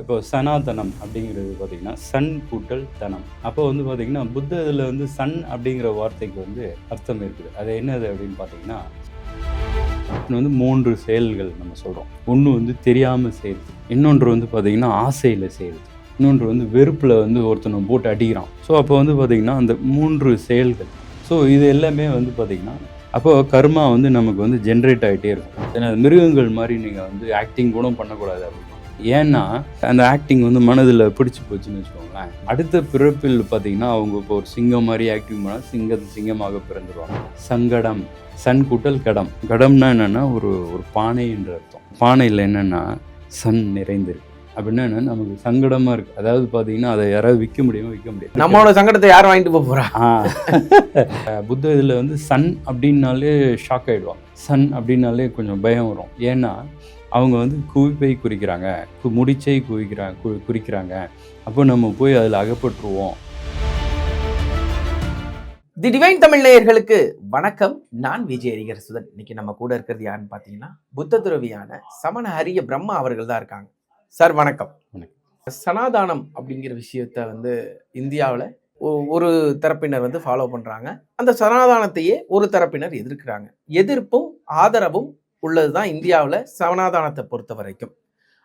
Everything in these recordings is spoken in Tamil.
இப்போ சனாதனம் அப்படிங்கிறது பார்த்திங்கன்னா சன் கூட்டல் தனம். அப்போ வந்து பார்த்திங்கன்னா புத்த இதில் வந்து சன் அப்படிங்கிற வார்த்தைக்கு வந்து அர்த்தம் இருக்குது. அது என்னது அப்படின்னு பார்த்தீங்கன்னா வந்து 3 செயல்கள் நம்ம சொல்கிறோம். ஒன்று வந்து தெரியாமல் செய்கிறது, இன்னொன்று வந்து பார்த்திங்கன்னா ஆசையில் செய்கிறது, இன்னொன்று வந்து வெறுப்பில் வந்து ஒருத்தனை போட்டு அடிக்கிறான். ஸோ அப்போ வந்து பார்த்திங்கன்னா அந்த 3 செயல்கள். ஸோ இது எல்லாமே வந்து பார்த்திங்கன்னா அப்போது கர்மா வந்து நமக்கு வந்து ஜென்ரேட் ஆகிட்டே இருக்கும். ஏன்னா மிருகங்கள் மாதிரி நீங்கள் வந்து ஆக்டிங் கூட பண்ணக்கூடாது அப்படின்னு. ஏன்னா அந்த ஆக்டிங் வந்து மனதில் பிடிச்சி போச்சுன்னு வச்சுக்கோங்களேன். அடுத்த பிறப்பில் பார்த்தீங்கன்னா அவங்க இப்போ ஒரு சிங்கம் மாதிரி ஆக்டிங் பண்ணால் சிங்கமாக பிறந்துருவாங்க. சங்கடம், சன் கூட்டல் கடம். கடம்னா என்னென்னா ஒரு பானை என்ற அர்த்தம். பானையில் என்னென்னா சன் நிறைந்திருக்கு அப்படின்னா என்ன, நமக்கு சங்கடமாக இருக்குது. அதாவது பார்த்தீங்கன்னா அதை யாராவது விற்க முடியாது. நம்மளோட சங்கடத்தை யாரும் வாங்கிட்டு போகிறா. புத்த இதில் வந்து சன் அப்படின்னாலே ஷாக் ஆகிடுவாங்க. சன் அப்படின்னாலே கொஞ்சம் பயம் வரும். ஏன்னா அவங்க வந்து குவிப்பை குறிக்கிறாங்க, முடிச்சை குறிக்கிறாங்க. அப்போ நம்ம போய் அதில் அகப்பட்டுருவோம். தி டிவைன் தமிழ் நேயர்களுக்கு வணக்கம். நான் விஜய் அரிகரசுதன். இன்னைக்கு நம்ம கூட இருக்கிறது யாருன்னு பார்த்தீங்கன்னா புத்த துறவியான சமண ஹரிய பிரம்மா அவர்கள் தான் இருக்காங்க. சார் வணக்கம். சனாதானம் அப்படிங்கிற விஷயத்த வந்து இந்தியாவில் ஒரு தரப்பினர் வந்து ஃபாலோ பண்ணுறாங்க. அந்த சனாதானத்தையே ஒரு தரப்பினர் எதிர்க்கிறாங்க. எதிர்ப்பும் ஆதரவும் உள்ளதுதான் இந்தியாவில் சனாதானத்தை பொறுத்த வரைக்கும்.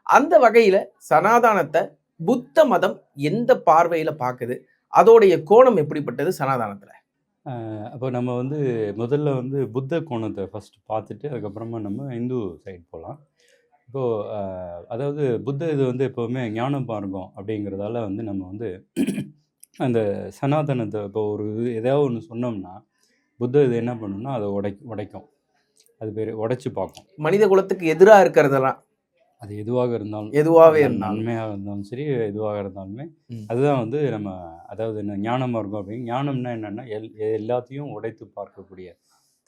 அந்த வகையில் சனாதானத்தை புத்த மதம் எந்த பார்வையில் பார்க்குது, அதோடைய கோணம் எப்படிப்பட்டது சனாதானத்தில்? அப்போ நம்ம வந்து முதல்ல வந்து புத்த கோணத்தை ஃபஸ்ட் பார்த்துட்டு அதுக்கப்புறமா நம்ம இந்து சைடு போகலாம். இப்போது அதாவது புத்த இது வந்து எப்போவுமே ஞான மார்க்கம் அப்படிங்கிறதால வந்து நம்ம வந்து அந்த சனாதனத்தை இப்போ ஒரு எதாவது ஒன்று சொன்னோம்னா புத்த இது என்ன பண்ணணும்னா அதை உடைக்கும். அது பேர் உடைச்சு பார்க்கும். மனித குலத்துக்கு எதிராக இருக்கிறதெல்லாம் அது எதுவாக இருந்தாலும், எதுவாகவே இருந்தாலும், நன்மையாக இருந்தாலும் சரி, எதுவாக இருந்தாலுமே அதுதான் வந்து நம்ம அதாவது என்ன ஞானமாக இருக்கும். அப்படின்னு ஞானம்னா என்னென்னா எல்லாத்தையும் உடைத்து பார்க்கக்கூடிய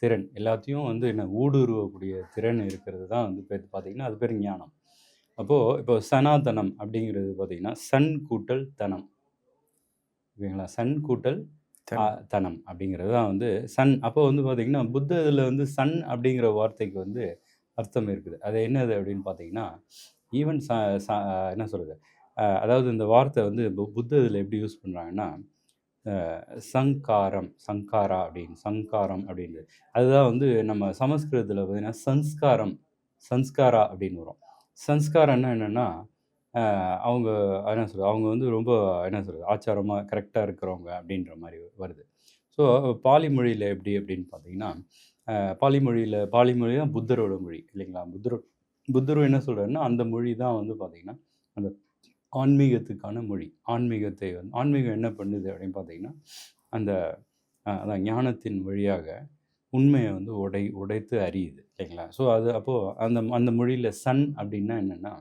திறன், எல்லாத்தையும் வந்து என்ன ஊடுருவக்கூடிய திறன் இருக்கிறது தான் வந்து பேர் பார்த்திங்கன்னா அது பேர் ஞானம். அப்போது இப்போ சனாதனம் அப்படிங்கிறது பார்த்திங்கன்னா சன் கூட்டல் தனம். ஓகேங்களா? சன் கூட்டல் தனம் அப்படிங்கிறது தான் வந்து சன். அப்போ வந்து பார்த்திங்கன்னா புத்த இதில் வந்து சன் அப்படிங்கிற வார்த்தைக்கு வந்து அர்த்தம் இருக்குது. அது என்னது அப்படின்னு பார்த்தீங்கன்னா ஈவன் என்ன சொல்கிறது, அதாவது இந்த வார்த்தை வந்து புத்த இதில் எப்படி யூஸ் பண்ணுறாங்கன்னா சங்காரா அப்படின்றது அதுதான் வந்து நம்ம சமஸ்கிருதத்தில் பார்த்தீங்கன்னா சன்ஸ்காரா அப்படின்னு வரும். சன்ஸ்காரம்னா என்னென்னா அவங்க என்ன சொல்கிறது, அவங்க வந்து ரொம்ப என்ன சொல்கிறது ஆச்சாரமாக கரெக்டாக இருக்கிறவங்க அப்படின்ற மாதிரி வருது. ஸோ பாலி மொழியில் எப்படி அப்படின்னு பார்த்தீங்கன்னா பாலி மொழி தான் புத்தரோட மொழி இல்லைங்களா? புத்தரும் என்ன சொல்கிறாருன்னா அந்த மொழி தான் வந்து பார்த்திங்கன்னா அந்த ஆன்மீகத்துக்கான மொழி. ஆன்மீகம் என்ன பண்ணுது அப்படின்னு பார்த்தீங்கன்னா அதான் ஞானத்தின் வழியாக உண்மையை வந்து உடைத்து அறியுது இல்லைங்களா? ஸோ அது அப்போது அந்த மொழியில் சன் அப்படின்னா என்னென்னா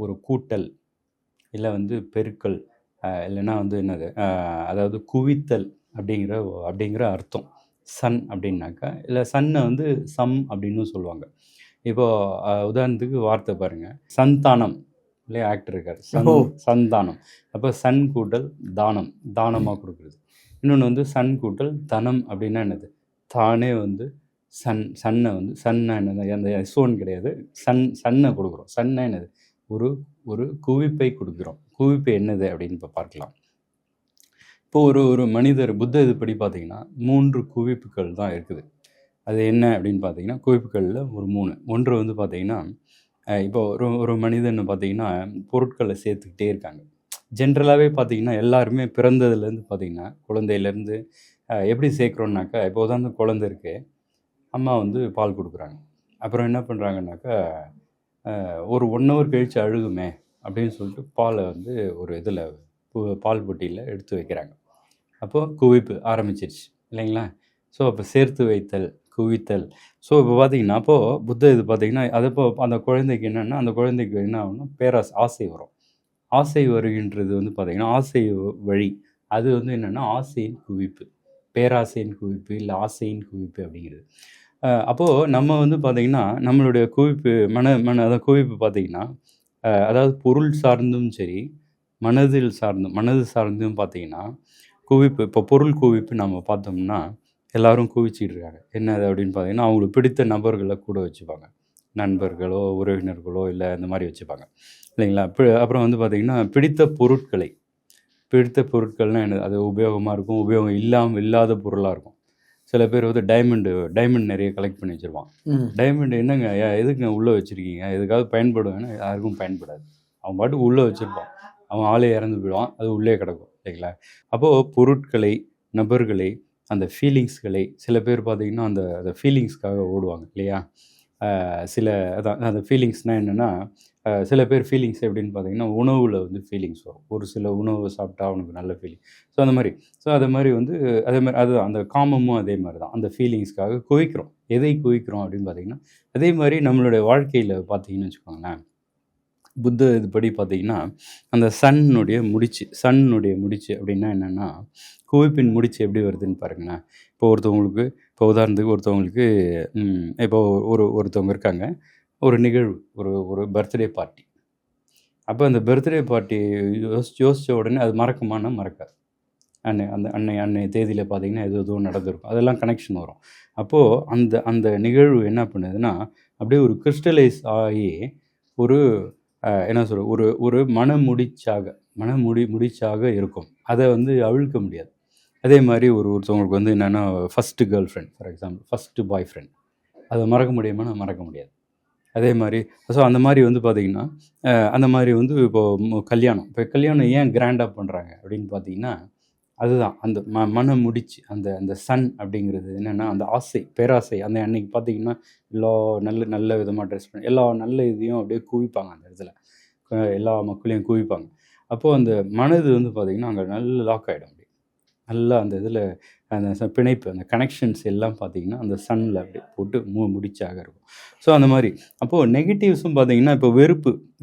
ஒரு கூட்டல், இல்லை வந்து பெருக்கல், இல்லைன்னா வந்து என்னது அதாவது குவித்தல் அப்படிங்கிற அர்த்தம் சன் அப்படின்னாக்கா. இல்லை சன்னை வந்து சம் அப்படின்னு சொல்லுவாங்க. இப்போது உதாரணத்துக்கு வார்த்தை பாருங்கள், சந்தானம் இல்லையா? ஆக்டர் இருக்கார், சந்தானம். அப்போ சன் கூட்டல் தானமாக கொடுக்குறது. இன்னொன்று வந்து சன் கூட்டல் தனம் அப்படின்னா என்னது, தானே வந்து சன்னை வந்து சன்னை என்னது அந்த எஸ்ஓன் கிடையாது, சன்னை கொடுக்குறோம். சன்னை என்னது ஒரு குவிப்பை கொடுக்குறோம். குவிப்பு என்னது அப்படின்னு இப்போ பார்க்கலாம். இப்போது ஒரு மனிதர் புத்த இதுபடி பார்த்திங்கன்னா 3 குவிப்புகள் தான் இருக்குது. அது என்ன அப்படின்னு பார்த்தீங்கன்னா குவிப்புகளில் ஒரு 3. ஒன்று வந்து பார்த்திங்கன்னா இப்போ ஒரு மனிதன் பார்த்திங்கன்னா பொருட்களை சேர்த்துக்கிட்டே இருக்காங்க. ஜென்ரலாகவே பார்த்திங்கன்னா எல்லாருமே பிறந்ததுலேருந்து பார்த்திங்கன்னா குழந்தையிலேருந்து எப்படி சேர்க்குறோன்னாக்கா, இப்போ தான் குழந்தை இருக்குது, அம்மா வந்து பால் கொடுக்குறாங்க. அப்புறம் என்ன பண்ணுறாங்கனாக்கா ஒரு 1 hour கழித்து அழுகுமே அப்படின்னு சொல்லிட்டு பாலை வந்து ஒரு இதில் பால் பொட்டியில் எடுத்து வைக்கிறாங்க. அப்போது குவிப்பு ஆரம்பிச்சிருச்சு இல்லைங்களா? ஸோ அப்போ சேர்த்து வைத்தல், குவித்தல். ஸோ இப்போ பார்த்திங்கன்னா அப்போது புத்த இது பார்த்திங்கன்னா அதப்போ அந்த குழந்தைக்கு என்னென்னா அந்த குழந்தைக்கு என்ன ஆகும்னா ஆசை வரும். ஆசை வருகின்றது வந்து பார்த்திங்கன்னா ஆசை வழி. அது வந்து என்னென்னா ஆசையின் குவிப்பு, பேராசையின் குவிப்பு, இல்லை ஆசையின் குவிப்பு அப்படிங்கிறது. அப்போது நம்ம வந்து பார்த்திங்கன்னா நம்மளுடைய குவிப்பு அந்த குவிப்பு பார்த்திங்கன்னா அதாவது பொருள் சார்ந்தும் சரி, மனது சார்ந்தும் பார்த்திங்கன்னா குவிப்பு. இப்போ பொருள் குவிப்பு நம்ம பார்த்தோம்னா எல்லோரும் குவிச்சிட்டு இருக்காங்க. என்னது அப்படின்னு பார்த்தீங்கன்னா அவங்களுக்கு பிடித்த நபர்களை கூட வச்சுப்பாங்க. நண்பர்களோ உறவினர்களோ இல்லை இந்த மாதிரி வச்சுப்பாங்க இல்லைங்களா. அப்புறம் வந்து பார்த்திங்கன்னா பிடித்த பொருட்கள்னால் என்ன, அது உபயோகமாக இருக்கும், உபயோகம் இல்லாத பொருளாக இருக்கும். சில பேர் வந்து டைமண்ட் நிறைய கலெக்ட் பண்ணி வச்சுருவான். டைமண்ட் என்னங்க எதுக்குங்க உள்ளே வச்சுருக்கீங்க, எதுக்காவது பயன்படுவேன்னா யாருக்கும் பயன்படாது. அவன் பாட்டுக்கு உள்ளே வச்சுருப்பான், அவன் ஆளே இறந்து போயிடுவான், அது உள்ளே கிடக்கும் இல்லைங்களா. அப்போது பொருட்களை, நபர்களை, அந்த ஃபீலிங்ஸ்களை, சில பேர் பார்த்திங்கன்னா அந்த ஃபீலிங்ஸ்க்காக ஓடுவாங்க இல்லையா. சில அதான் அந்த ஃபீலிங்ஸ்னால் என்னென்னா, சில பேர் ஃபீலிங்ஸ் எப்படின்னு பார்த்தீங்கன்னா உணவில் வந்து ஃபீலிங்ஸ் வரும். ஒரு சில உணவு சாப்பிட்டா அவனுக்கு நல்ல ஃபீலிங். ஸோ அந்த மாதிரி அதே மாதிரி வந்து அதுதான் அந்த காமமும் அதே மாதிரி தான். அந்த ஃபீலிங்ஸ்க்காக குவிக்கிறோம். எதை குவிக்கிறோம் அப்படின்னு பார்த்தீங்கன்னா, அதே மாதிரி நம்மளுடைய வாழ்க்கையில் பார்த்தீங்கன்னு வச்சுக்கோங்களேன், புத்த இதுபடி பார்த்தீங்கன்னா அந்த சன்னுடைய முடிச்சு அப்படின்னா என்னென்னா, குவிப்பின் முடிச்சு எப்படி வருதுன்னு பாருங்களேன். இப்போ உதாரணத்துக்கு இப்போ ஒருத்தவங்க இருக்காங்க, ஒரு நிகழ்வு, ஒரு பர்த்டே பார்ட்டி. அப்போ அந்த பர்த்டே பார்ட்டி யோசித்த உடனே அது மறக்குமானா மறக்காது. அன்னைய தேதியில் பார்த்தீங்கன்னா எதோ நடந்திருக்கும், அதெல்லாம் கனெக்ஷன் வரும். அப்போது அந்த நிகழ்வு என்ன பண்ணுதுன்னா, அப்படியே ஒரு கிறிஸ்டலைஸ் ஆகி ஒரு என்ன சொல்கிறது, ஒரு முடிச்சாக இருக்கும். அதை வந்து அவிழ்க்க முடியாது. அதே மாதிரி ஒருத்தவங்களுக்கு வந்து என்னென்னா, first girl friend for example, first bye friend, அதை மறக்க முடியுமானா மறக்க முடியாது. அதே மாதிரி அந்த மாதிரி வந்து பார்த்திங்கன்னா, அந்த மாதிரி வந்து இப்போது கல்யாணம் ஏன் கிராண்டாக பண்ணுறாங்க அப்படின்னு பார்த்தீங்கன்னா, அதுதான் அந்த முடிச்சு அந்த சன் அப்படிங்கிறது என்னென்னா, அந்த பேராசை. அன்னைக்கு பார்த்தீங்கன்னா எல்லா நல்ல விதமாக ட்ரெஸ் பண்ணி எல்லா நல்ல இதையும் அப்படியே குவிப்பாங்க அந்த இடத்துல, எல்லா மக்களையும் குவிப்பாங்க. அப்போது அந்த மனது வந்து பார்த்திங்கன்னா அங்கே நல்லா லாக் ஆகிடும். அப்படி நல்லா அந்த இதில் அந்த பிணைப்பு, அந்த கனெக்ஷன்ஸ் எல்லாம் பார்த்திங்கன்னா அந்த சன்னில் அப்படியே போட்டு முடிச்சாக இருக்கும். ஸோ அந்த மாதிரி அப்போது நெகட்டிவ்ஸும் பார்த்திங்கன்னா, இப்போ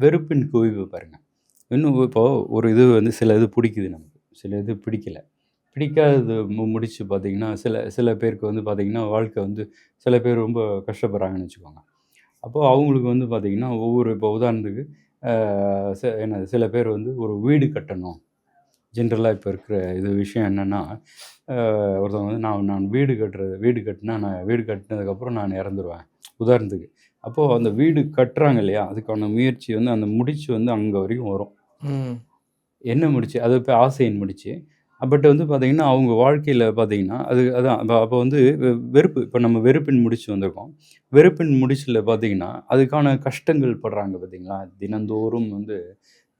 வெறுப்பின் குவிவு பாருங்கள். இன்னும் இப்போது ஒரு இது வந்து சில இது பிடிக்குது நமக்கு, சில இது பிடிக்காதது முடிச்சு பார்த்திங்கன்னா, சில பேருக்கு வந்து பார்த்திங்கன்னா வாழ்க்கை வந்து சில பேர் ரொம்ப கஷ்டப்படுறாங்கன்னு வச்சுக்கோங்க. அப்போது அவங்களுக்கு வந்து பார்த்திங்கன்னா இப்போ உதாரணத்துக்கு சில பேர் வந்து ஒரு வீடு கட்டணும். ஜென்ரலாக இப்போ இருக்கிற விஷயம் என்னென்னா, ஒருத்தவங்க வந்து நான் வீடு கட்டினதுக்கப்புறம் நான் இறந்துருவேன் உதாரணத்துக்கு. அப்போது அந்த வீடு கட்டுறாங்க இல்லையா, அதுக்கான முயற்சி வந்து அந்த முடிச்சு வந்து அங்கே வரைக்கும் வரும். என்ன முடிச்சு, அது இப்போ ஆசையின் முடிச்சு. பட் வந்து பார்த்திங்கன்னா அவங்க வாழ்க்கையில் பார்த்திங்கன்னா அதான் அப்போ வந்து வெறுப்பு. இப்போ நம்ம வெறுப்பின் முடிச்சு வந்திருக்கோம். வெறுப்பின் முடிச்சில் பார்த்திங்கன்னா அதுக்கான கஷ்டங்கள் படுறாங்க பார்த்திங்களா, தினந்தோறும் வந்து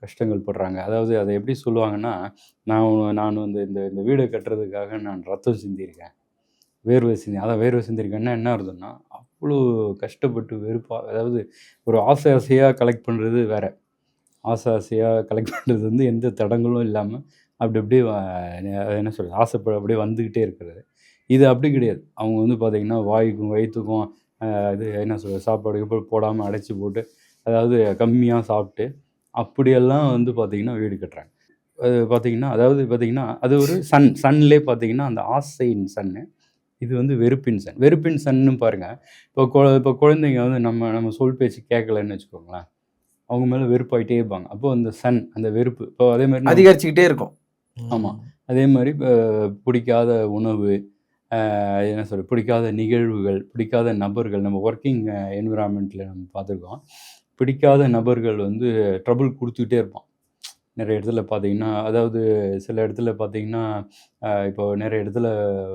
கஷ்டங்கள் படுறாங்க. அதாவது அதை எப்படி சொல்லுவாங்கன்னா, நான் வந்து இந்த வீடை கட்டுறதுக்காக நான் ரத்தம் சிந்தியிருக்கேன், வேர்வை சிந்திருக்கேன்னா என்ன அர்த்தம்னா, அவ்வளோ கஷ்டப்பட்டு அதாவது ஒரு ஆசையாக கலெக்ட் பண்ணுறது வேறு, ஆசையாக கலெக்ட் பண்ணுறது வந்து எந்த தடங்களும் இல்லாமல் அப்படியே என்ன சொல்கிறது, அப்படியே வந்துக்கிட்டே இருக்கிறது. இது அப்படி கிடையாது. அவங்க வந்து பார்த்திங்கன்னா வயிற்றுக்கும் இது என்ன சொல்கிறது, சாப்பாடு போடாமல் அடைச்சி போட்டு, அதாவது கம்மியாக சாப்பிட்டு அப்படியெல்லாம் வந்து பார்த்திங்கன்னா வீடு கட்டுறாங்க. அது பார்த்திங்கன்னா அது ஒரு சன்லேயே பார்த்திங்கன்னா அந்த ஆசையின் சன்னு, இது வந்து வெறுப்பின் சன்னு பாருங்கள். இப்போ குழந்தைங்க வந்து நம்ம சொல் பேச்சு கேட்கலன்னு வச்சுக்கோங்களேன், அவங்க மேலே வெறுப்பாயிட்டே இருப்பாங்க. அப்போது அந்த வெறுப்பு இப்போ அதே மாதிரி அதிகரிச்சுக்கிட்டே இருக்கும். ஆமாம். அதே மாதிரி பிடிக்காத உணவு, என்ன சொல்கிறது, பிடிக்காத நிகழ்வுகள், பிடிக்காத நபர்கள், நம்ம ஒர்க்கிங் என்விரான்மெண்ட்டில் நம்ம பார்த்துருக்கோம். பிடிக்காத நபர்கள் வந்து ட்ரபுள் கொடுத்துக்கிட்டே இருப்பான். நிறைய இடத்துல பார்த்திங்கன்னா, அதாவது சில இடத்துல பார்த்திங்கன்னா இப்போது நிறைய இடத்துல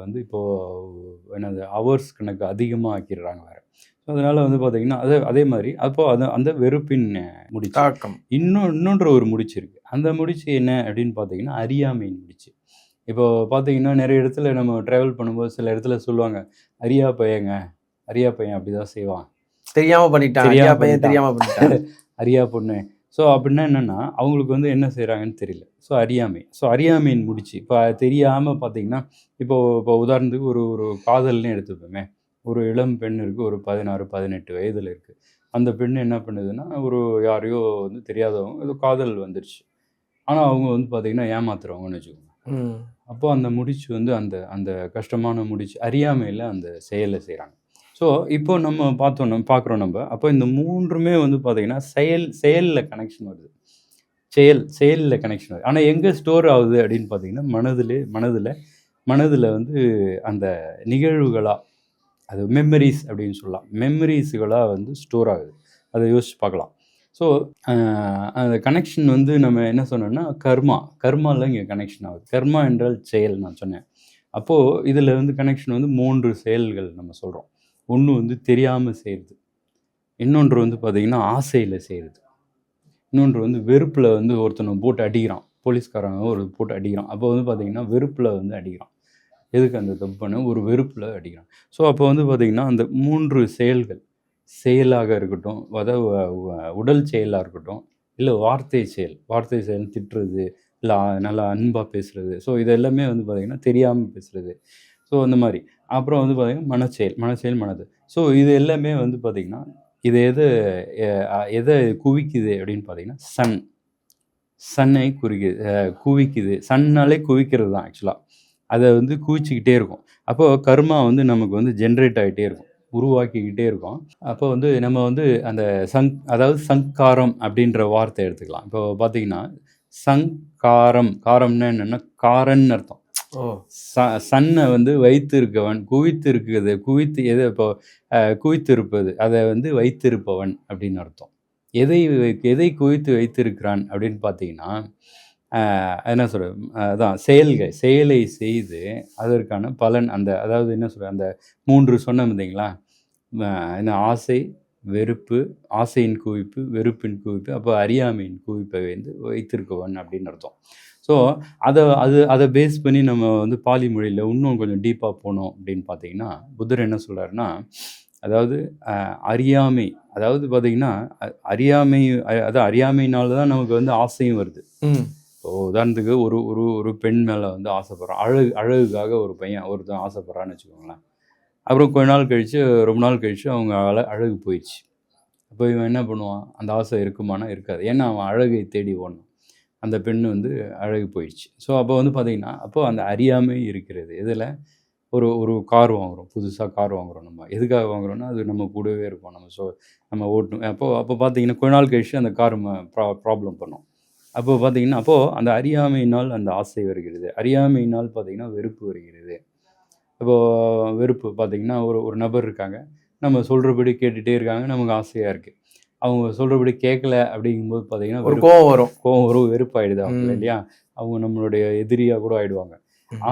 வந்து இப்போது ஹவர்ஸ் கணக்கு அதிகமாக ஆக்கிடுறாங்க வேறு. ஸோ அதனால் வந்து பார்த்திங்கன்னா அதே மாதிரி அப்போது அந்த வெறுப்பின் முடிச்சு தாக்கம். இன்னொன்று ஒரு முடிச்சு இருக்குது. அந்த முடிச்சு என்ன அப்படின்னு பார்த்தீங்கன்னா அறியாமையின் முடிச்சு. இப்போ பார்த்தீங்கன்னா நிறைய இடத்துல நம்ம ட்ராவல் பண்ணும்போது சில இடத்துல சொல்லுவாங்க, அறியா பையன் அப்படி தான் செய்வான், தெரியாமல் பண்ணிட்டான், தெரியாமல் பண்ணிட்டான் அறியா பொண்ணு. ஸோ அப்படின்னா என்னென்னா அவங்களுக்கு வந்து என்ன செய்கிறாங்கன்னு தெரியல. ஸோ அறியாமையின் முடிச்சு. இப்போ தெரியாமல் பார்த்தீங்கன்னா இப்போ உதாரணத்துக்கு ஒரு காதல்னு எடுத்துப்போமே, ஒரு இளம் பெண் இருக்குது, ஒரு 16-18 வயதில் இருக்குது. அந்த பெண் என்ன பண்ணுதுன்னா, யாரையோ வந்து தெரியாதவங்க ஏதோ காதல் வந்துருச்சு. ஆனால் அவங்க வந்து பார்த்திங்கன்னா ஏமாத்துறவங்கன்னு வச்சுக்கோங்க. அப்போ அந்த முடிச்சு வந்து அந்த கஷ்டமான முடிச்சு அறியாமையில் அந்த செயலை செய்கிறாங்க. ஸோ இப்போ நம்ம பார்க்குறோம் நம்ம. அப்போ இந்த மூன்றுமே வந்து பார்த்திங்கன்னா செயலில் கனெக்ஷன் வருது. செயலில் கனெக்ஷன் வருது. ஆனால் எங்கே ஸ்டோர் ஆகுது அப்படின்னு பார்த்தீங்கன்னா மனதில் வந்து அந்த நிகழ்வுகளாக அது மெமரிஸ் அப்படின்னு சொல்லலாம். மெமரிஸுகளாக வந்து ஸ்டோர் ஆகுது. அதை யோசிச்சு பார்க்கலாம். ஸோ அந்த கனெக்ஷன் வந்து நம்ம என்ன சொன்னோம்னா கர்மாவில் இங்கே கனெக்ஷன் ஆகுது. கர்மா என்றால் செயல் நான் சொன்னேன். அப்போது இதில் வந்து கனெக்ஷன் வந்து 3 செயல்கள் நம்ம சொல்கிறோம். ஒன்று வந்து தெரியாமல் செய்கிறது, இன்னொன்று வந்து பார்த்திங்கன்னா ஆசையில் செய்கிறது, இன்னொன்று வந்து வெறுப்பில் வந்து ஒருத்தனை போட்டு அடிக்கிறான். போலீஸ்காரங்க ஒரு போட்டு அடிக்கிறான். அப்போ வந்து பார்த்திங்கன்னா வெறுப்பில் வந்து அடிக்கிறான். எதுக்கு அந்த தப்பு பண்ண ஒரு வெறுப்பில் அடிக்கிறான். ஸோ அப்போ வந்து பார்த்திங்கன்னா அந்த 3 செயல்கள், செயலாக இருக்கட்டும், அதாவது உடல் செயலாக இருக்கட்டும், இல்லை வார்த்தை செயல் திட்டுறது, இல்லை நல்லா அன்பாக பேசுகிறது. ஸோ இது எல்லாமே வந்து பார்த்திங்கன்னா தெரியாமல் பேசுகிறது. ஸோ அந்த மாதிரி அப்புறம் வந்து பார்த்திங்கன்னா மனச்செயல் மனது. ஸோ இது எல்லாமே வந்து பார்த்திங்கன்னா இது எதை குவிக்குது அப்படின்னு பார்த்திங்கன்னா சன்னை குவிக்குது. சன்னாலே குவிக்கிறது தான் ஆக்சுவலாக. அதை வந்து குவிச்சிக்கிட்டே இருக்கும். அப்போது கர்மா வந்து நமக்கு வந்து ஜென்ரேட் ஆகிட்டே இருக்கும், உருவாக்கிக்கிட்டே இருக்கும். அப்போ வந்து நம்ம வந்து அந்த அதாவது சங்காரம் அப்படின்ற வார்த்தை எடுத்துக்கலாம். இப்போ பார்த்தீங்கன்னா காரம்னா என்னென்னா காரன்னு அர்த்தம். சன்னை வந்து வைத்திருக்கவன், இப்போ குவித்திருப்பது, அதை வந்து வைத்திருப்பவன் அப்படின்னு அர்த்தம். எதை குவித்து வைத்திருக்கிறான் அப்படின்னு பார்த்தீங்கன்னா என்ன சொல்கிறது, அதான் செயலை செய்து அதற்கான பலன் அதாவது என்ன சொல்கிறது, அந்த 3 சொன்னோம் பார்த்தீங்களா, என்ன ஆசை, வெறுப்பு, ஆசையின் குவிப்பு, வெறுப்பின் குவிப்பு, அப்போ அறியாமையின் குவிப்பை வந்து வைத்திருக்கவன் அப்படின்னு அர்த்தம். ஸோ அதை பேஸ் பண்ணி நம்ம வந்து பாலி மொழியில் இன்னும் கொஞ்சம் டீப்பாக போனோம் அப்படின்னு பார்த்தீங்கன்னா, புத்தர் என்ன சொல்கிறாருன்னா, அதாவது அறியாமை, அதாவது பார்த்தீங்கன்னா அறியாமையினால தான் நமக்கு வந்து ஆசையும் வருது. இப்போ உதாரணத்துக்கு ஒரு பெண் மேலே வந்து ஆசைப்படுறான், அழகுக்காக ஒருத்தன் ஆசைப்படுறான்னு வச்சுக்கோங்களேன். அப்புறம் ரொம்ப நாள் கழித்து அவங்க அழகு போயிடுச்சு. அப்போ இவன் என்ன பண்ணுவான், அந்த ஆசை இருக்குமானா இருக்காது. ஏன்னா அவன் அழகை தேடி ஓடணும், அந்த பெண்ணு வந்து அழகு போயிடுச்சு. ஸோ அப்போ வந்து பார்த்திங்கன்னா அப்போது அந்த அறியாமை இருக்கிறது. இதில் ஒரு கார் வாங்குகிறோம், புதுசாக கார் வாங்குகிறோம். நம்ம எதுக்காக வாங்குகிறோன்னா அது நம்ம கூடவே இருக்கும், நம்ம ஓட்டணும். அப்போ பார்த்திங்கன்னா கொஞ்ச நாள் கழிச்சு அந்த கார் ப்ராப்ளம் பண்ணும். அப்போது பார்த்திங்கன்னா அந்த அறியாமையினால் அந்த ஆசை வருகிறது. அறியாமையினால் பார்த்திங்கன்னா வெறுப்பு வருகிறது. இப்போது வெறுப்பு பார்த்திங்கன்னா ஒரு நபர் இருக்காங்க, நம்ம சொல்கிறபடி கேட்டுகிட்டே இருக்காங்க, நமக்கு ஆசையாக இருக்குது. அவங்க சொல்கிறபடி கேட்கல அப்படிங்கும்போது பார்த்திங்கன்னா ஒரு கோவம் வரும், வெறுப்பாயிடுது அவங்க இல்லையா. அவங்க நம்மளுடைய எதிரியாக கூட ஆகிடுவாங்க.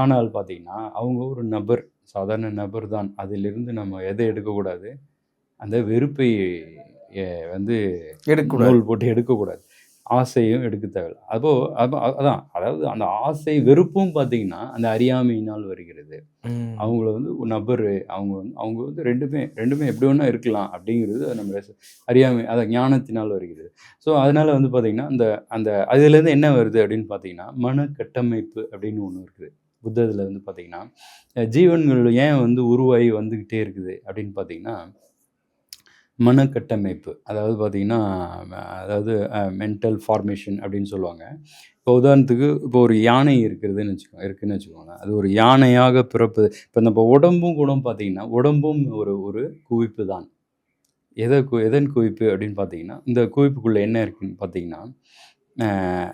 ஆனால் பார்த்திங்கன்னா அவங்க ஒரு நபர், சாதாரண நபர் தான். அதிலிருந்து நம்ம எதை எடுக்கக்கூடாது, அந்த வெறுப்பை வந்து நூல் போட்டு எடுக்கக்கூடாது, ஆசையும் எடுக்க தேவையில்லை. அதாவது அந்த ஆசை வெறுப்பும் பார்த்திங்கன்னா அந்த அறியாமையினால் வருகிறது. அவங்கள வந்து ஒரு நபர், அவங்க வந்து ரெண்டுமே எப்படி ஒன்றா இருக்கலாம் அப்படிங்கிறது நம்ம அறியாமை, அதை ஞானத்தினால் வருகிறது. ஸோ அதனால் வந்து பார்த்திங்கன்னா அந்த அதுலேருந்து என்ன வருது அப்படின்னு பார்த்திங்கன்னா மன கட்டமைப்பு அப்படின்னு ஒன்று இருக்குது. புத்தத்தில் வந்து பார்த்திங்கன்னா ஜீவன்கள் ஏன் வந்து உருவாகி வந்துக்கிட்டே இருக்குது அப்படின்னு பார்த்திங்கன்னா மனக்கட்டமைப்பு, அதாவது பார்த்திங்கன்னா மென்டல் ஃபார்மேஷன் அப்படின்னு சொல்லுவாங்க. இப்போ உதாரணத்துக்கு ஒரு யானை இருக்குதுன்னு வச்சுக்கோங்களேன். அது ஒரு யானையாக பிறப்பு. இப்போ நம்ம உடம்பும் கூட பார்த்திங்கன்னா உடம்பும் ஒரு குவிப்பு தான். எதன் குவிப்பு அப்படின்னு பார்த்திங்கன்னா இந்த குவிப்புக்குள்ளே என்ன இருக்குதுன்னு பார்த்திங்கன்னா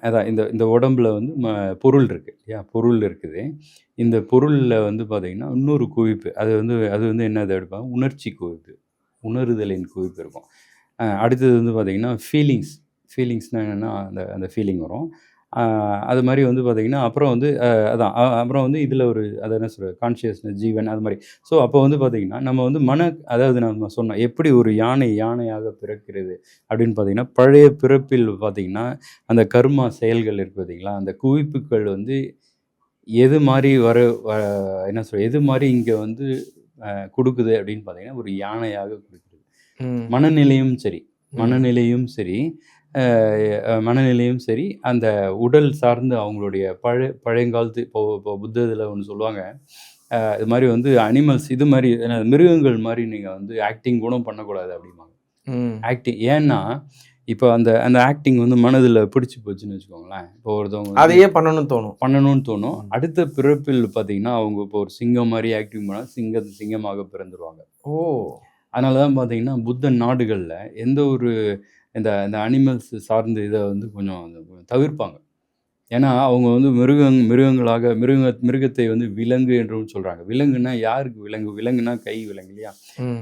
அதான் இந்த உடம்பில் வந்து பொருள் இருக்குது இல்லையா, பொருள் இருக்குது. இந்த பொருளில் வந்து பார்த்திங்கன்னா இன்னொரு குவிப்பு, அது வந்து என்னது எடுப்பாங்க, உணர்ச்சி குவிப்பு, உணர்தலின் குவிப்பு இருக்கும். அடுத்தது வந்து பார்த்திங்கன்னா ஃபீலிங்ஸ்னால் என்னென்னா அந்த ஃபீலிங் வரும். அது மாதிரி வந்து பார்த்திங்கன்னா அப்புறம் வந்து இதில் அதை என்ன சொல்கிறது, கான்ஷியஸ்னஸ், ஜீவன், அது மாதிரி. ஸோ அப்போ வந்து பார்த்திங்கன்னா நம்ம வந்து அதாவது நம்ம சொன்னோம் எப்படி ஒரு யானையாக பிறக்கிறது அப்படின்னு பார்த்திங்கன்னா பழைய பிறப்பில் பார்த்திங்கன்னா அந்த கர்மா செயல்கள் இருக்குது பார்த்திங்களா, அந்த குவிப்புகள் வந்து எது மாதிரி எது மாதிரி இங்கே வந்து கொடுக்குது அப்படின்னு பார்த்திங்கன்னா ஒரு யானையாக கொடுக்குறது. மனநிலையும் சரி அந்த உடல் சார்ந்து அவங்களுடைய பழையங்காலத்து இப்போ புத்தத்தில் ஒன்று சொல்லுவாங்க, இது மாதிரி வந்து அனிமல்ஸ், இது மாதிரி மிருகங்கள் மாதிரி நீங்கள் வந்து ஆக்டிங் கூட பண்ணக்கூடாது அப்படிம்பாங்க. ஆக்டிங் ஏன்னா இப்போ அந்த ஆக்டிங் வந்து மனதில் பிடிச்சி போச்சுன்னு வச்சுக்கோங்களேன். இப்போ ஒருத்தவங்க அதையே பண்ணணும்னு தோணும். அடுத்த பிறப்பில் பார்த்தீங்கன்னா அவங்க இப்போ ஒரு சிங்கம் மாதிரி ஆக்டிங் பண்ணால் சிங்கமாக பிறந்துருவாங்க. அதனால தான் பார்த்தீங்கன்னா புத்த நாடுகளில் எந்த ஒரு இந்த அனிமல்ஸ் சார்ந்த இதை வந்து கொஞ்சம் தவிர்ப்பாங்க. ஏன்னா அவங்க வந்து மிருகத்தை வந்து விலங்கு என்றும் சொல்கிறாங்க. விலங்குன்னா யாருக்கு விலங்கு? விலங்குனா கை விலங்கு இல்லையா?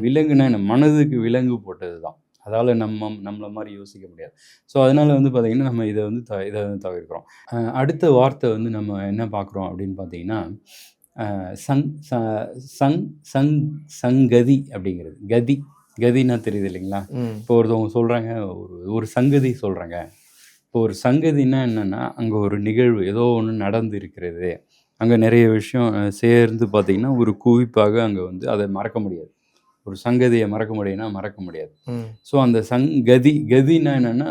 விலங்குனா என்ன? மனதுக்கு விலங்கு போட்டது தான். அதால் நம்மளை மாதிரி யோசிக்க முடியாது. ஸோ அதனால் வந்து பார்த்திங்கன்னா நம்ம இதை வந்து தவிர்க்கிறோம். அடுத்த வார்த்தை வந்து நம்ம என்ன பார்க்குறோம் அப்படின்னு பார்த்தீங்கன்னா சங்கதி அப்படிங்கிறது. கதினா தெரியுது இல்லைங்களா? இப்போ ஒருத்தவங்க சொல்கிறாங்க, ஒரு சங்கதி சொல்கிறாங்க. இப்போ ஒரு சங்கதினா என்னென்னா, அங்கே ஒரு நிகழ்வு ஏதோ ஒன்று நடந்து இருக்கிறது, அங்கே நிறைய விஷயம் சேர்ந்து பார்த்திங்கன்னா ஒரு குவிப்பாக அங்கே வந்து அதை மறக்க முடியாது. ஒரு சங்கதியை மறக்க முடியாது. ஸோ அந்த கதினா என்னென்னா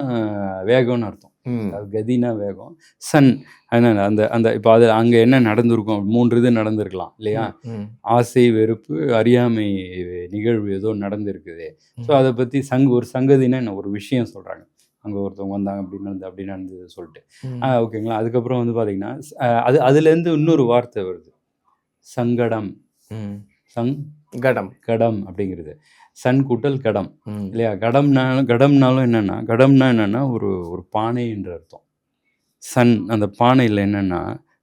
வேகம்னு அர்த்தம். அதாவது கதினா வேகம். சன் என்னென்ன அந்த இப்போ அது அங்கே என்ன நடந்திருக்கும்? 3 இது நடந்திருக்கலாம் இல்லையா? ஆசை, வெறுப்பு, அறியாமை நிகழ்வு ஏதோ நடந்திருக்குது. ஸோ அதை பற்றி ஒரு சங்கதினா என்ன? ஒரு விஷயம் சொல்கிறாங்க. அங்கே ஒருத்தவங்க வந்தாங்க, அப்படி நடந்தது சொல்லிட்டு ஓகேங்களா? அதுக்கப்புறம் வந்து பார்த்தீங்கன்னா அதுலேருந்து இன்னொரு வார்த்தை வருது, சங்கடம். கடம் அப்படிங்கிறது சன் கூட்டல் கடம் இல்லையா? கடம்னாலும் என்னன்னா ஒரு பானை என்ற அர்த்தம். சன், அந்த பானையில் என்னன்னா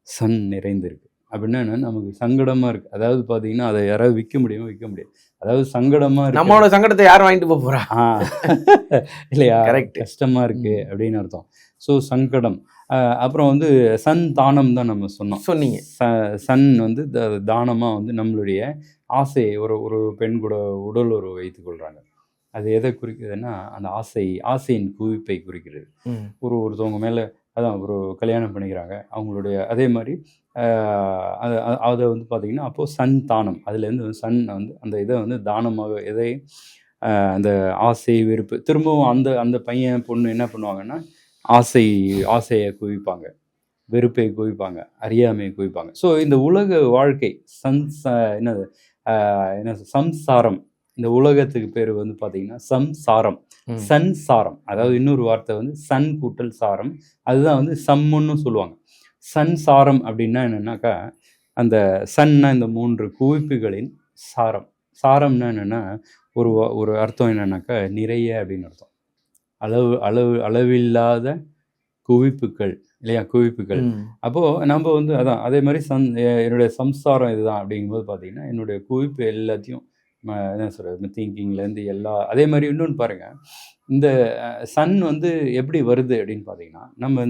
சன் நிறைந்திருக்கு அப்படின்னா என்ன? நமக்கு சங்கடமா இருக்கு. அதாவது பார்த்தீங்கன்னா அதை யாராவது விற்க முடியாது. அதாவது சங்கடமா இருக்கு. நம்மளோட சங்கடத்தை யார் வாங்கிட்டு போறா இல்லையா? கரெக்ட். கஷ்டமா இருக்கு அப்படின்னு அர்த்தம். ஸோ சங்கடம். அப்புறம் வந்து சன் தானம் தான் நம்ம சொன்னீங்க. சன் வந்து தானமாக வந்து நம்மளுடைய ஆசையை ஒரு பெண் கூட உடல் உறவு வைத்துக் கொள்கிறாங்க. அது எதை குறிக்குதுன்னா அந்த ஆசையின் குவிப்பை குறிக்கிறது. ஒருத்தவங்க மேலே அதான் ஒரு கல்யாணம் பண்ணிக்கிறாங்க அவங்களுடைய. அதே மாதிரி அதை வந்து பார்த்திங்கன்னா அப்போது சன் தானம், அதுலேருந்து சன் வந்து அந்த இதை வந்து தானமாக எதை அந்த ஆசை, வெறுப்பு, திரும்பவும் அந்த பையன் பொண்ணு என்ன பண்ணுவாங்கன்னா ஆசையை குவிப்பாங்க, வெறுப்பை குவிப்பாங்க, அறியாமையை குவிப்பாங்க. ஸோ இந்த உலக வாழ்க்கை என்னது சம்சாரம். இந்த உலகத்துக்கு பேர் வந்து பார்த்தீங்கன்னா சம்சாரம், சன்சாரம். அதாவது இன்னொரு வார்த்தை வந்து சன் கூட்டல் சாரம், அதுதான் வந்து சம்முன்னு சொல்லுவாங்க. சன்சாரம் அப்படின்னா என்னன்னாக்கா அந்த சன்னா இந்த 3 குவிப்புகளின் சாரம். சாரம்னா என்னென்னா ஒரு அர்த்தம் என்னன்னாக்கா நிறைய அப்படின்னு அர்த்தம். அளவில்லாத குவிப்புகள் இல்லையா? குவிப்புகள். அப்போது நம்ம வந்து அதான் அதே மாதிரி என்னுடைய சம்சாரம் இதுதான் அப்படிங்கும்போது பார்த்தீங்கன்னா என்னுடைய குவிப்பு எல்லாத்தையும் என்ன சொல்கிறது, திங்கிங்லேருந்து அதே மாதிரி இன்னொன்று பாருங்கள், இந்த சன் வந்து எப்படி வருது அப்படின்னு பார்த்தீங்கன்னா நம்ம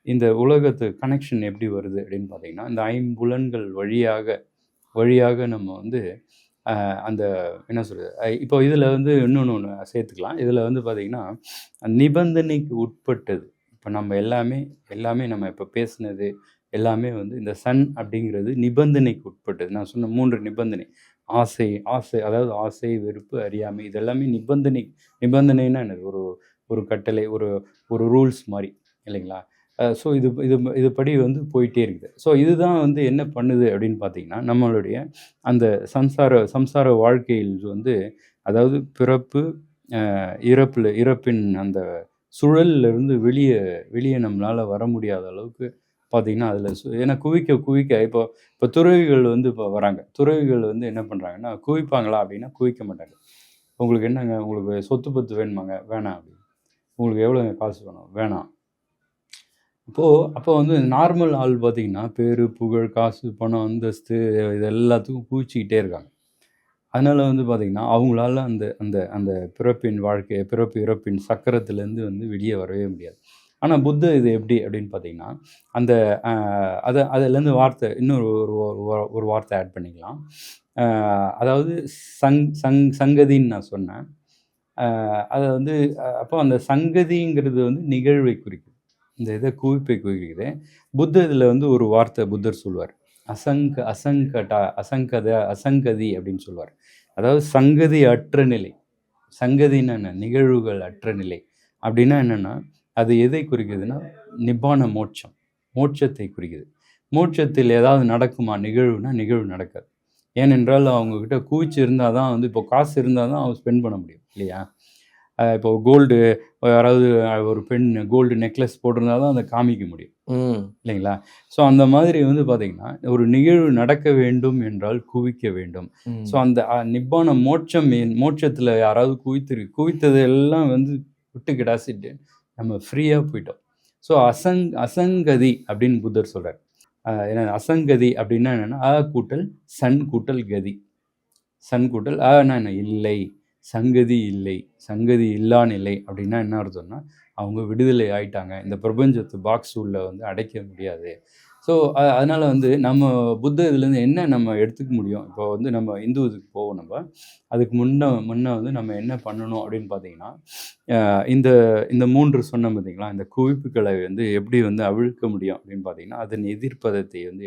இந்த உலகத்து கனெக்ஷன் எப்படி வருது அப்படின்னு பார்த்தீங்கன்னா இந்த 5 புலன்கள் வழியாக நம்ம வந்து அந்த என்ன சொல்கிறது, இப்போ இதில் வந்து இன்னொன்று சேர்த்துக்கலாம். இதில் வந்து பார்த்திங்கன்னா நிபந்தனைக்கு உட்பட்டது. இப்போ நம்ம எல்லாமே நம்ம இப்போ பேசுனது எல்லாமே வந்து இந்த சன் அப்படிங்கிறது நிபந்தனைக்கு உட்பட்டது. நான் சொன்ன 3 நிபந்தனை, ஆசை, அதாவது ஆசை, வெறுப்பு, அறியாமை, இது எல்லாமே நிபந்தனைன்னா என்னது? ஒரு கட்டளை, ஒரு ரூல்ஸ் மாதிரி இல்லைங்களா? ஸோ இது படி வந்து போயிட்டே இருக்குது. ஸோ இதுதான் வந்து என்ன பண்ணுது அப்படின்னு பார்த்தீங்கன்னா நம்மளுடைய அந்த சம்சார வாழ்க்கையில் வந்து அதாவது பிறப்பு, இறப்பின் அந்த சுழலிருந்து வெளியே நம்மளால் வர முடியாத அளவுக்கு பார்த்திங்கன்னா அதில் ஏன்னா குவிக்க இப்போ துறவிகள் வந்து இப்போ வராங்க. துறவிகள் வந்து என்ன பண்ணுறாங்கன்னா குவிப்பாங்களா அப்படின்னா குவிக்க மாட்டாங்க. உங்களுக்கு என்னங்க, உங்களுக்கு சொத்து பத்து வேணுமாங்க? வேணாம். அப்படின்னு உங்களுக்கு எவ்வளோங்க காசு வேணும்? வேணாம். அப்போ வந்து நார்மல் ஆள் பார்த்திங்கன்னா பேரு, புகழ், காசு, பணம், அந்தஸ்து இது எல்லாத்துக்கும் குவிச்சிக்கிட்டே இருக்காங்க. அதனால் வந்து பார்த்திங்கன்னா அவங்களால அந்த பிறப்பின் வாழ்க்கை, இறப்பின் சக்கரத்துலேருந்து வந்து வெளியே வரவே முடியாது. ஆனால் புத்தர் இது எப்படி அப்படின்னு பார்த்தீங்கன்னா அதிலேருந்து வார்த்தை இன்னொரு ஒரு வார்த்தை ஆட் பண்ணிக்கலாம். அதாவது சங்கதின்னு நான் சொன்னேன். அதை வந்து அப்போ அந்த சங்கதிங்கிறது வந்து நிகழ்வை குறிக்குது, இந்த இதை குவிப்பை குறிக்குது. இதில் வந்து ஒரு வார்த்தை புத்தர் சொல்லுவார், அசங்கதி அப்படின்னு சொல்லுவார். அதாவது சங்கதி அற்ற நிலை. சங்கதின்னா என்ன? நிகழ்வுகள் அற்ற நிலை. அப்படின்னா என்னென்னா அது எதை குறிக்குதுன்னா நிப்பான மோட்சத்தை குறிக்குது. மோட்சத்தில் ஏதாவது நடக்குமா? நிகழ்வு நடக்காது. ஏனென்றால் அவங்கக்கிட்ட குவிச்சு இருந்தால் தான் வந்து இப்போ காசு இருந்தால் தான் அவங்க ஸ்பெண்ட் பண்ண முடியும் இல்லையா? இப்போ கோல்டு, யாராவது ஒரு பெண் கோல்டு நெக்லஸ் போட்டிருந்தா தான் அதை காமிக்க முடியும் இல்லைங்களா? ஸோ அந்த மாதிரி வந்து பார்த்திங்கன்னா ஒரு நிகழ்வு நடக்க வேண்டும் என்றால் குவிக்க வேண்டும். ஸோ அந்த நிப்பான மோட்சத்தில் யாராவது குவித்தது எல்லாம் வந்து விட்டு கிடாசிட்டு நம்ம ஃப்ரீயாக போயிட்டோம். ஸோ அசங்கதி அப்படின்னு புத்தர் சொல்கிறார். என்ன அசங்கதி அப்படின்னா என்னென்னா கூட்டல் சன் கூட்டல் கதி. சன் கூட்டல் என்ன இல்லை, சங்கதி இல்லை, சங்கதி இல்லான்னு இல்லை அப்படின்னா என்ன அர்த்தம்னா அவங்க விடுதலை ஆயிட்டாங்க, இந்த பிரபஞ்சத்து பாக்ஸ் உள்ள வந்து அடைக்க முடியாது. ஸோ அதனால் வந்து நம்ம புத்த இதுலேருந்து என்ன நம்ம எடுத்துக்க முடியும்? இப்போ வந்து நம்ம இந்து இதுக்கு போவோம். நம்ம அதுக்கு முன்ன வந்து நம்ம என்ன பண்ணணும் அப்படின்னு பார்த்தீங்கன்னா, இந்த இந்த 3 சொன்னோம் பார்த்தீங்களா, இந்த குவிப்புகளை வந்து எப்படி வந்து அவிழ்க்க முடியும் அப்படின்னு பார்த்தீங்கன்னா, அதன் எதிர்ப்பதத்தை வந்து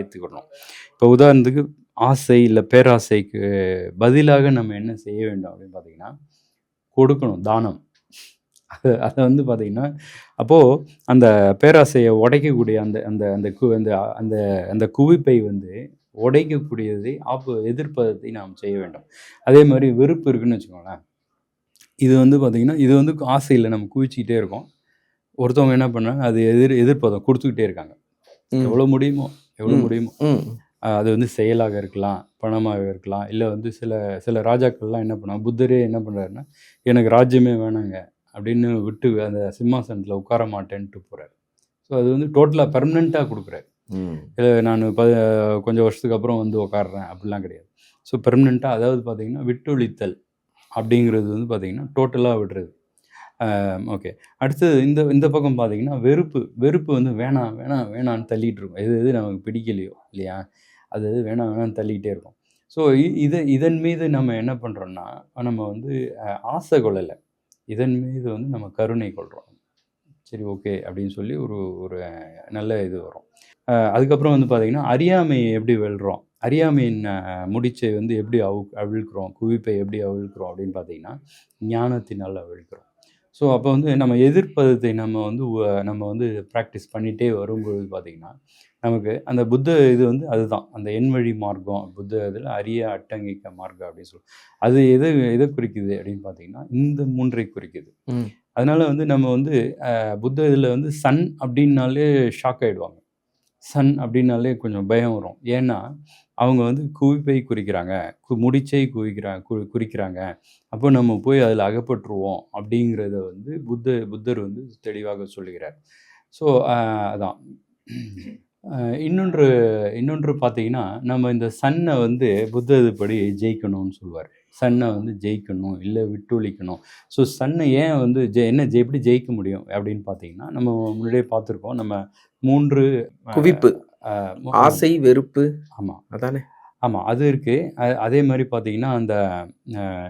ஏற்றுக்கணும். இப்போ உதாரணத்துக்கு ஆசை இல்லை பேராசைக்கு பதிலாக நம்ம என்ன செய்ய வேண்டும் அப்படின்னு பார்த்தீங்கன்னா, கொடுக்கணும், தானம். அதை வந்து பார்த்தீங்கன்னா அப்போது அந்த பேராசையை உடைக்கக்கூடிய அந்த அந்த அந்த கு அந்த அந்த அந்த குவிப்பை வந்து உடைக்கக்கூடியதை எதிர்ப்பதத்தை நாம் செய்ய வேண்டும். அதே மாதிரி வெறுப்பு இருக்குன்னு வச்சுக்கோங்களேன். இது வந்து பார்த்திங்கன்னா இது வந்து ஆசையில் நம்ம குவிச்சிக்கிட்டே இருக்கோம். ஒருத்தவங்க என்ன பண்ணுறாங்க, அது எதிர்ப்பதம் கொடுத்துக்கிட்டே இருக்காங்க. எவ்வளோ முடியுமோ அது வந்து செயலாக இருக்கலாம், பணமாக இருக்கலாம், இல்லை வந்து சில ராஜாக்கள்லாம் என்ன பண்ணுவாங்க, புத்தரே என்ன பண்ணுறாருன்னா எனக்கு ராஜ்யமே வேணாங்க அப்படின்னு விட்டு அந்த சிம்மாசனத்தில் உட்கார மாட்டேன்ட்டு போகிறார். ஸோ அது வந்து டோட்டலாக பெர்மனெண்ட்டாக கொடுக்குறாரு. இல்லை நான் கொஞ்சம் வருஷத்துக்கு அப்புறம் வந்து உட்காடுறேன் அப்படிலாம் கிடையாது. ஸோ பெர்மனெண்ட்டாக, அதாவது பார்த்திங்கன்னா விட்டொழித்தல் அப்படிங்கிறது வந்து பார்த்திங்கன்னா டோட்டலாக விடுறது. ஓகே. அடுத்தது இந்த பக்கம் பார்த்திங்கன்னா வெறுப்பு வந்து வேணான்னு தள்ளிகிட்டு இருக்கும். எது நமக்கு பிடிக்கலையோ இல்லையா, அது வேணான்னு தள்ளிக்கிட்டே இருக்கும். ஸோ இதன் மீது நம்ம என்ன பண்ணுறோன்னா, நம்ம வந்து ஆசை கொள்ளலை, இதன் மீது வந்து நம்ம கருணை கொள்கிறோம். சரி, ஓகே அப்படின்னு சொல்லி ஒரு நல்ல இது வரும். அதுக்கப்புறம் வந்து பார்த்திங்கன்னா அறியாமையை எப்படி வெல்றோம், அறியாமையின் முடிச்சை வந்து எப்படி அவிழ்க்கிறோம், குவிப்பை எப்படி அவிழ்க்கிறோம் அப்படின்னு பார்த்திங்கன்னா ஞானத்தினால் அவிழ்க்கிறோம். ஸோ அப்போ வந்து நம்ம எதிர்ப்பதத்தை நம்ம வந்து ப்ராக்டிஸ் பண்ணிகிட்டே வரும்பொழுது பார்த்திங்கன்னா நமக்கு அந்த புத்த இது வந்து அதுதான் அந்த எண்வழி மார்க்கம். புத்த இதில் அரிய அட்டங்கிக்க மார்க்கம் அப்படின்னு சொல்லுவோம். அது எதை குறிக்குது அப்படின்னு பார்த்தீங்கன்னா இந்த 3ஐ குறிக்குது. அதனால வந்து நம்ம வந்து புத்த இதில் வந்து சன் அப்படின்னாலே ஷாக் ஆகிடுவாங்க. சன் அப்படின்னாலே கொஞ்சம் பயம் வரும். ஏன்னா அவங்க வந்து குவிப்பை குறிக்கிறாங்க, முடிச்சை குறிக்கிறாங்க. அப்போ நம்ம போய் அதில் அகப்பட்டுருவோம் அப்படிங்கிறத வந்து புத்தர் வந்து தெளிவாக சொல்லுகிறார். ஸோ அதான். இன்னொன்று பார்த்தீங்கன்னா நம்ம இந்த சன்னை வந்து புத்த இதுபடி ஜெயிக்கணும்னு சொல்லுவார். சன்னை வந்து ஜெயிக்கணும், இல்லை விட்டொழிக்கணும். ஸோ சன்னை ஏன் வந்து எப்படி ஜெயிக்க முடியும் அப்படின்னு பார்த்தீங்கன்னா, நம்ம முன்னாடியே பார்த்துருக்கோம். நம்ம 3 குவிப்பு, ஆசை, வெறுப்பு. ஆமாம், அதானே. ஆமாம், அது இருக்குது. அதே மாதிரி பார்த்தீங்கன்னா அந்த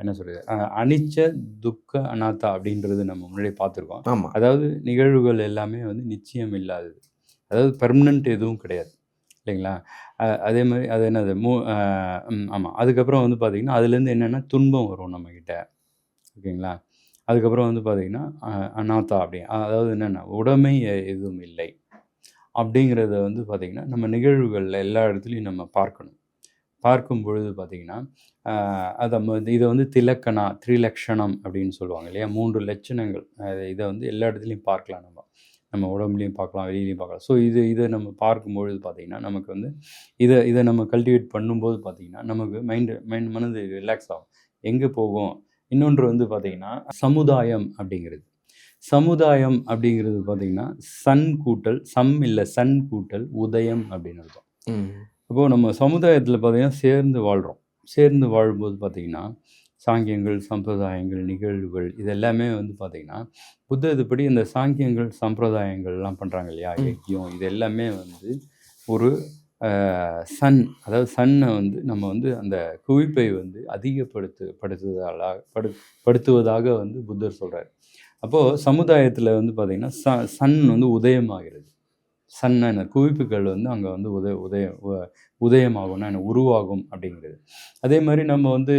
என்ன சொல்கிறது, அனிச்ச துக்க அநாத்தா அப்படின்றது நம்ம முன்னாடியே பார்த்துருக்கோம். ஆமாம், அதாவது நிகழ்வுகள் எல்லாமே வந்து நிச்சயம் இல்லாதது, அதாவது பெர்மனண்ட் எதுவும் கிடையாது இல்லைங்களா. அதே மாதிரி அது என்னது ஆமாம். அதுக்கப்புறம் வந்து பார்த்திங்கன்னா அதுலேருந்து என்னென்னா துன்பம் வரும் நம்மக்கிட்ட, ஓகேங்களா. அதுக்கப்புறம் வந்து பார்த்திங்கன்னா அநாத்தா அப்படி, அதாவது என்னென்னா உடைமை எதுவும் இல்லை அப்படிங்கிறத வந்து பார்த்திங்கன்னா நம்ம நிகழ்வுகளில் எல்லா இடத்துலையும் நம்ம பார்க்கும் பொழுது பார்த்திங்கன்னா இதை வந்து திரிலக்ஷணம் அப்படின்னு சொல்லுவாங்க இல்லையா, 3 லட்சணங்கள். இதை வந்து எல்லா இடத்துலையும் பார்க்கலாம், நம்ம உடம்புலையும் பார்க்கலாம், வெளியிலையும் பார்க்கலாம். ஸோ இதை நம்ம பார்க்கும்பொழுது பார்த்திங்கன்னா நமக்கு வந்து இதை நம்ம கல்டிவேட் பண்ணும்போது பார்த்திங்கன்னா நமக்கு மனது ரிலாக்ஸ் ஆகும். எங்கே போகும்? இன்னொன்று வந்து பார்த்திங்கன்னா சமுதாயம் அப்படிங்கிறது பார்த்திங்கன்னா சன் கூட்டல் சன் கூட்டல் உதயம் அப்படின்னு அர்த்தம். அப்போது நம்ம சமுதாயத்தில் பார்த்திங்கன்னா சேர்ந்து வாழும்போது பார்த்திங்கன்னா சாங்கியங்கள், சம்பிரதாயங்கள், நிகழ்வுகள் இதெல்லாமே வந்து பார்த்திங்கன்னா புத்த இதுபடி இந்த சாங்கியங்கள், சம்பிரதாயங்கள்லாம் பண்ணுறாங்க இல்லையா, யக்கியம், இது எல்லாமே வந்து ஒரு அதாவது சன்னை வந்து நம்ம வந்து அந்த குவிப்பை வந்து படுத்துவதாக வந்து புத்தர் சொல்கிறார். அப்போது சமுதாயத்தில் வந்து பார்த்திங்கன்னா சன் வந்து உதயமாகிறது. சன்ன குவிப்புகள் வந்து அங்கே வந்து உதயமாகும்னா என்ன, உருவாகும் அப்படிங்கிறது. அதே மாதிரி நம்ம வந்து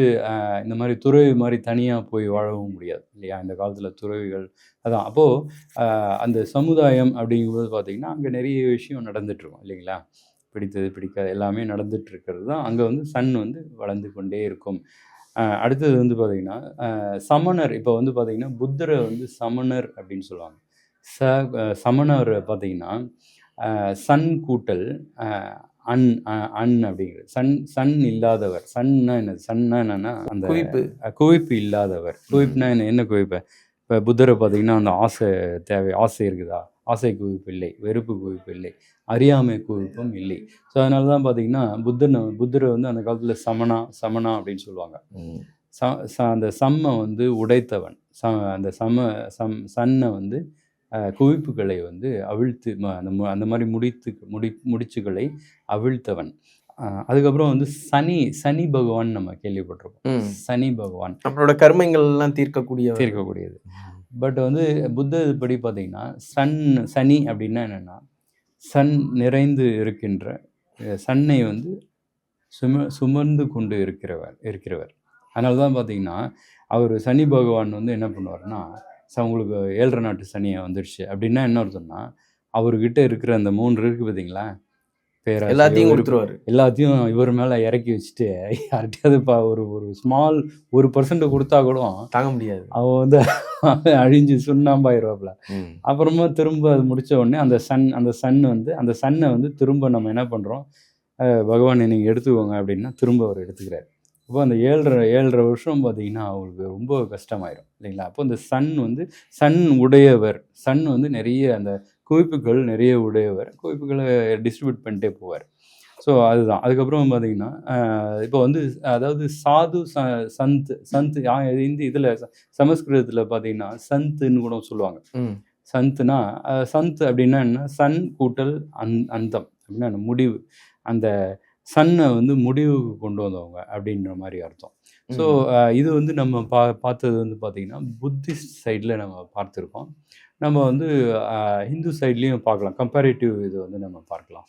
இந்த மாதிரி துறவி மாதிரி தனியாக போய் வாழவும் முடியாது இல்லையா, இந்த காலத்தில் துறவிகள் அதான். அப்போது அந்த சமுதாயம் அப்படிங்கும்போது பார்த்திங்கன்னா அங்கே நிறைய விஷயம் நடந்துகிட்ருக்கும் இல்லைங்களா, பிடித்தது பிடிக்காது எல்லாமே நடந்துகிட்ருக்கிறது தான். அங்கே வந்து சன் வந்து வளர்ந்து கொண்டே இருக்கும். அடுத்தது வந்து பார்த்திங்கன்னா சமணர். இப்போ வந்து பார்த்திங்கன்னா புத்தரை வந்து சமணர் அப்படின்னு சொல்லுவாங்க. சமணர் பார்த்திங்கன்னா சன் கூட்டல் அன் அப்படிங்கிறது. சன் இல்லாதவர். சன்னா என்னது, சன்னா என்னன்னா அந்த குவிப்பு இல்லாதவர். குவிப்புனா என்ன குவிப்பு? இப்போ புத்தரை பார்த்திங்கன்னா அந்த ஆசை இருக்குதா, ஆசை குவிப்பு இல்லை, வெறுப்பு குவிப்பு இல்லை, அறியாமை குவிப்பும் இல்லை. ஸோ அதனால தான் பார்த்தீங்கன்னா புத்தரை வந்து அந்த காலத்தில் சமணா அப்படின்னு சொல்லுவாங்க. அந்த சம்மை வந்து உடைத்தவன், அந்த சன்னை வந்து குவிப்புகளை வந்து அவிழ்த்து அந்த மாதிரி முடிச்சுகளை அவிழ்த்தவன். அதுக்கப்புறம் வந்து சனி பகவான் நம்ம கேள்விப்பட்டிருக்கோம். சனி பகவான் நம்மளோட கர்மங்கள் எல்லாம் தீர்க்கக்கூடியது. பட் வந்து புத்த படி பார்த்தீங்கன்னா சனி அப்படின்னா என்னென்னா சன் நிறைந்து இருக்கின்ற சன்னை வந்து சுமந்து கொண்டு இருக்கிறவர். அதனால தான் பார்த்தீங்கன்னா அவர் சனி பகவான் வந்து என்ன பண்ணுவார்னா, உங்களுக்கு 7 நாட்டு சனியை வந்துடுச்சு அப்படின்னா என்ன அர்த்தம்னா, அவர்கிட்ட இருக்கிற அந்த 3 இருக்குது பார்த்தீங்களா, எல்லாத்தையும் கொடுத்துருவாரு. எல்லாத்தையும் இவர் மேலே இறக்கி வச்சுட்டு யார்கிட்டயாவது ஒரு ஸ்மால் 1% கொடுத்தா கூட தாங்க முடியாது. அவன் வந்து அழிஞ்சு சுண்ணாம்பாயிருவாப்புல. அப்புறமா திரும்ப அது முடிச்ச உடனே அந்த சன்னை வந்து திரும்ப நம்ம என்ன பண்ணுறோம், பகவானை நீங்கள் எடுத்துக்கோங்க அப்படின்னா திரும்ப அவர் எடுத்துக்கிறார். அப்போ அந்த 7.5 வருஷம் பார்த்தீங்கன்னா அவங்களுக்கு ரொம்ப கஷ்டமாயிரும் இல்லைங்களா. அப்போ அந்த சன் உடையவர், சன் வந்து நிறைய அந்த குவிப்புகள் நிறைய உடையவர், குவிப்புகளை டிஸ்ட்ரிபியூட் பண்ணிட்டே போவார். ஸோ அதுதான். அதுக்கப்புறம் பார்த்தீங்கன்னா இப்போ வந்து அதாவது சாது சந்த் இதில் சமஸ்கிருதத்தில் பார்த்தீங்கன்னா சந்துன்னு கூட சொல்லுவாங்க. சந்த்னா சந்த் அப்படின்னா என்ன, சன் கூட்டல் அந்தம் அப்படின்னா முடிவு, அந்த சன்னை வந்து முடிவுக்கு கொண்டு வந்தவங்க அப்படின்ற மாதிரி அர்த்தம். ஸோ இது வந்து நம்ம பார்த்தது வந்து பார்த்திங்கன்னா புத்திஸ்ட் சைடில் நம்ம பார்த்துருக்கோம். நம்ம வந்து ஹிந்து சைட்லேயும் பார்க்கலாம். கம்பேரிட்டிவ் இது வந்து நம்ம பார்க்கலாம்.